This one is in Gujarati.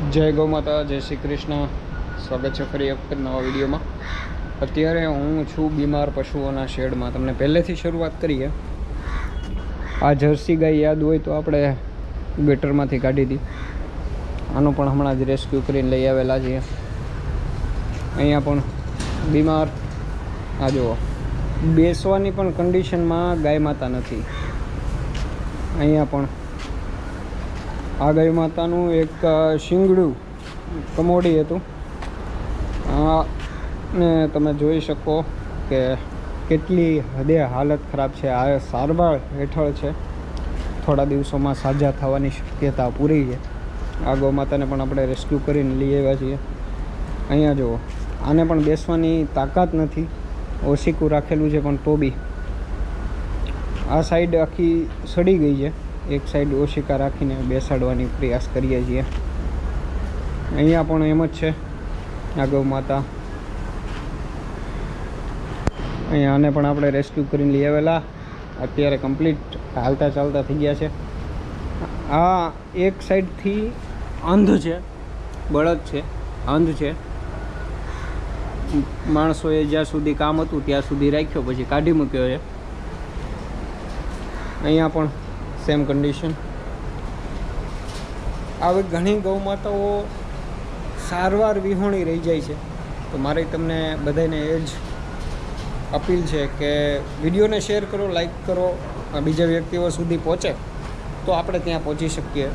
જય ગૌ માતા, જય શ્રી કૃષ્ણ. સ્વાગત છે ફરી એક નવા વિડીયોમાં. અત્યારે હું છું બીમાર પશુઓના શેડમાં. તમને પહેલેથી શરૂઆત કરીએ. આ જર્સી ગાય યાદ હોય તો આપણે ગટરમાંથી કાઢી હતી. આનું પણ હમણાં જ રેસ્ક્યુ કરીને લઈ આવેલા છીએ. અહીંયા પણ બીમાર. આ જુઓ, બેસવાની પણ કન્ડિશનમાં ગાય માતા નથી. અહીંયા પણ આ ગાય માતાનું એક શિંગડું કમોડી હતું. ને તમે જોઈ શકો કે કેટલી હદે હાલત ખરાબ છે. આ સારવાર હેઠળ છે. થોડા દિવસોમાં સાજા થવાની શક્યતા પૂરી છે. આ ગૌ માતાને પણ આપણે રેસ્ક્યુ કરીને લઈ આવ્યા છીએ. અહીંયા જુઓ, આને પણ બેસવાની તાકાત નથી. ઓશીકું રાખેલું છે પણ તો બી આ સાઈડ આખી સડી ગઈ છે. એક સાઈડ ઓશિકા રાખીને બેસાડવાની પ્રયાસ કરીએ છીએ. અહીંયા પણ એમ જ છે. આ ગૌ માતા અહીંયા આને પણ આપણે રેસ્ક્યુ કરીને લઈ આવેલા. અત્યારે કમ્પ્લીટ હાલતા ચાલતા થઈ ગયા છે. આ એક સાઈડથી અંધ છે, બળદ છે, અંધ છે. માણસોએ જ્યાં સુધી કામ હતું ત્યાં સુધી રાખ્યો, પછી કાઢી મૂક્યો છે. અહીંયા પણ સેમ કન્ડિશન. આવી ઘણી ગૌ માતાઓ સારવાર વિહોણી રહી જાય છે. તો મારી તમને બધાને એ જ અપીલ છે કે વિડીયોને શેર કરો, લાઈક કરો, બીજા વ્યક્તિઓ સુધી પહોંચે તો આપણે ત્યાં પહોંચી શકીએ.